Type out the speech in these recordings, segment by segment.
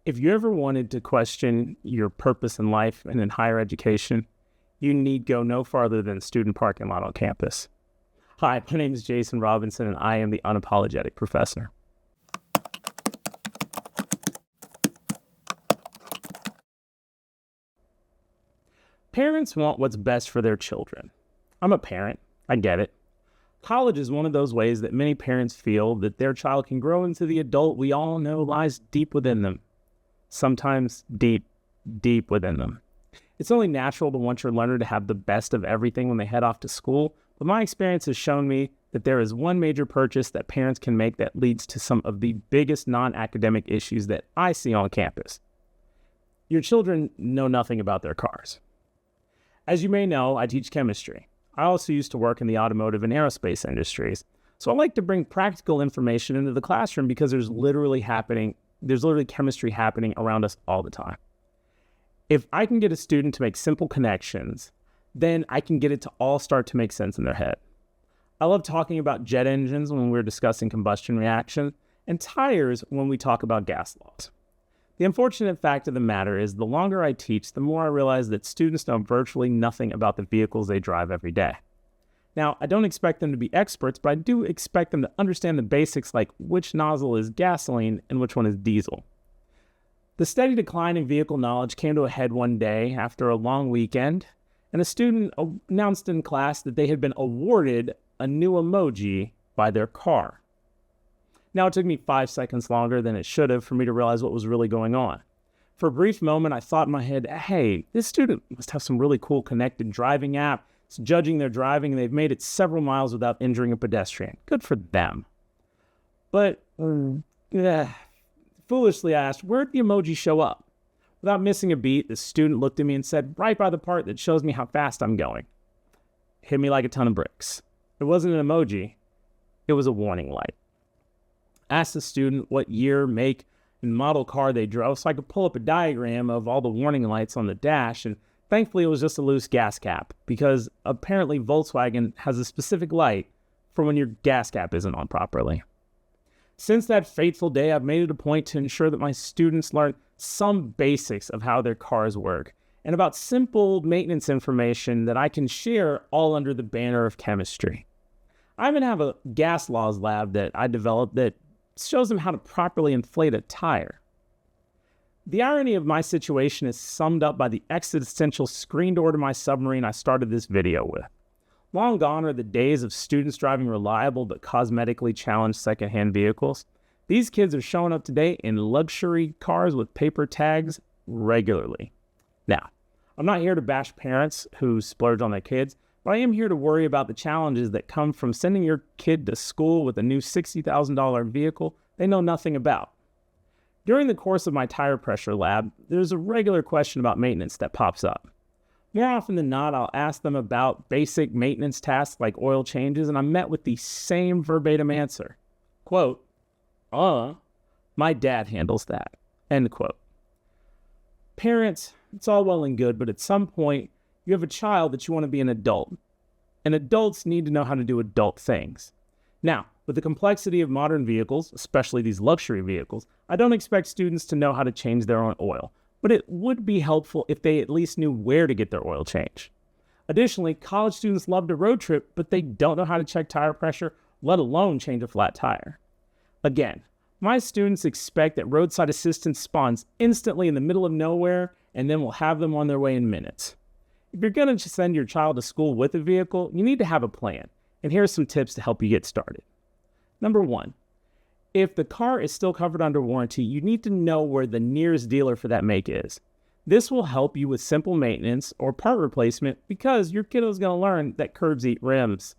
If you ever wanted to question your purpose in life and in higher education, you need go no farther than student parking lot on campus. Hi, my name is Jason Robinson, and I am the Unapologetic Professor. Parents want what's best for their children. I'm a parent. I get it. College is one of those ways that many parents feel that their child can grow into the adult we all know lies deep within them. Sometimes deep, deep within them. It's only natural to want your learner to have the best of everything when they head off to school, but my experience has shown me that there is one major purchase that parents can make that leads to some of the biggest non-academic issues that I see on campus. Your children know nothing about their cars. As you may know, I teach chemistry. I also used to work in the automotive and aerospace industries, so I like to bring practical information into the classroom because there's literally chemistry happening around us all the time. If I can get a student to make simple connections, then I can get it to all start to make sense in their head. I love talking about jet engines when we're discussing combustion reaction and tires when we talk about gas laws. The unfortunate fact of the matter is the longer I teach, the more I realize that students know virtually nothing about the vehicles they drive every day. Now, I don't expect them to be experts, but I do expect them to understand the basics like which nozzle is gasoline and which one is diesel. The steady decline in vehicle knowledge came to a head one day after a long weekend, and a student announced in class that they had been awarded a new emoji by their car. Now, it took me 5 seconds longer than it should have for me to realize what was really going on. For a brief moment, I thought in my head, hey, this student must have some really cool connected driving app. It's judging their driving, and they've made it several miles without injuring a pedestrian. Good for them. But foolishly I asked, where'd the emoji show up? Without missing a beat, the student looked at me and said, right by the part that shows me how fast I'm going. Hit me like a ton of bricks. It wasn't an emoji. It was a warning light. Asked the student what year, make, and model car they drove so I could pull up a diagram of all the warning lights on the dash, and thankfully it was just a loose gas cap because apparently Volkswagen has a specific light for when your gas cap isn't on properly. Since that fateful day, I've made it a point to ensure that my students learn some basics of how their cars work and about simple maintenance information that I can share all under the banner of chemistry. I even have a gas laws lab that I developed that shows them how to properly inflate a tire. The irony of my situation is summed up by the existential screen door to my submarine I started this video with. Long gone are the days of students driving reliable but cosmetically challenged secondhand vehicles. These kids are showing up today in luxury cars with paper tags regularly. Now, I'm not here to bash parents who splurge on their kids, but I am here to worry about the challenges that come from sending your kid to school with a new $60,000 vehicle they know nothing about. During the course of my tire pressure lab, there's a regular question about maintenance that pops up. More often than not, I'll ask them about basic maintenance tasks like oil changes, and I'm met with the same verbatim answer. Quote, my dad handles that. End quote. Parents, it's all well and good, but at some point, you have a child that you want to be an adult. And adults need to know how to do adult things. Now, with the complexity of modern vehicles, especially these luxury vehicles, I don't expect students to know how to change their own oil, but it would be helpful if they at least knew where to get their oil changed. Additionally, college students love to road trip, but they don't know how to check tire pressure, let alone change a flat tire. Again, my students expect that roadside assistance spawns instantly in the middle of nowhere, and then we'll have them on their way in minutes. If you're going to send your child to school with a vehicle, you need to have a plan. And here are some tips to help you get started. Number 1, if the car is still covered under warranty, you need to know where the nearest dealer for that make is. This will help you with simple maintenance or part replacement because your kiddo is going to learn that curbs eat rims.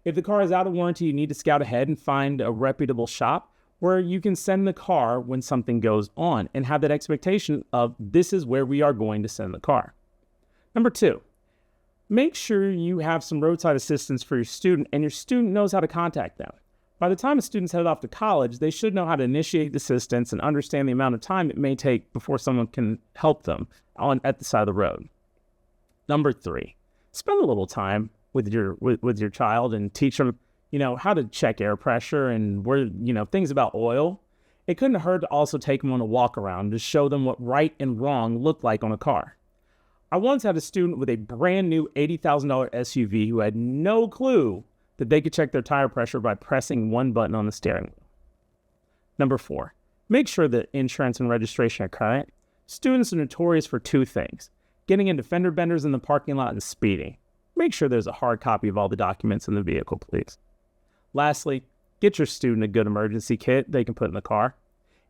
If the car is out of warranty, you need to scout ahead and find a reputable shop where you can send the car when something goes on and have that expectation of this is where we are going to send the car. Number 2, make sure you have some roadside assistance for your student and your student knows how to contact them. By the time a student's headed off to college, they should know how to initiate assistance and understand the amount of time it may take before someone can help them at the side of the road. Number 3, spend a little time with your child and teach them, how to check air pressure and where, things about oil. It couldn't hurt to also take them on a walk around to show them what right and wrong looked like on a car. I once had a student with a brand new $80,000 SUV who had no clue that they could check their tire pressure by pressing one button on the steering wheel. Number 4, make sure that insurance and registration are current. Students are notorious for 2 things: getting into fender benders in the parking lot and speeding. Make sure there's a hard copy of all the documents in the vehicle, please. Lastly, get your student a good emergency kit they can put in the car.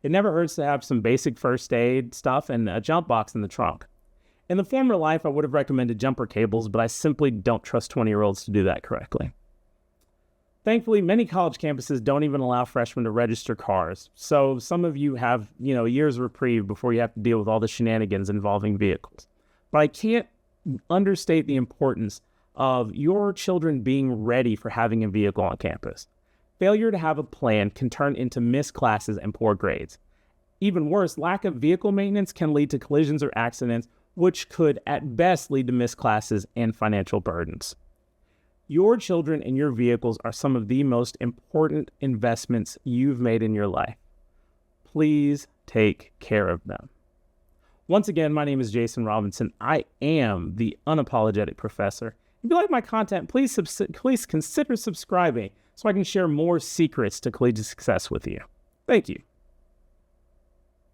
It never hurts to have some basic first aid stuff and a jump box in the trunk. In the former life, I would have recommended jumper cables, but I simply don't trust 20-year-olds to do that correctly. Thankfully, many college campuses don't even allow freshmen to register cars, so some of you have, a year's reprieve before you have to deal with all the shenanigans involving vehicles. But I can't understate the importance of your children being ready for having a vehicle on campus. Failure to have a plan can turn into missed classes and poor grades. Even worse, lack of vehicle maintenance can lead to collisions or accidents, which could at best lead to missed classes and financial burdens. Your children and your vehicles are some of the most important investments you've made in your life. Please take care of them. Once again, my name is Jason Robinson. I am the Unapologetic Professor. If you like my content, please consider subscribing so I can share more secrets to collegiate success with you. Thank you.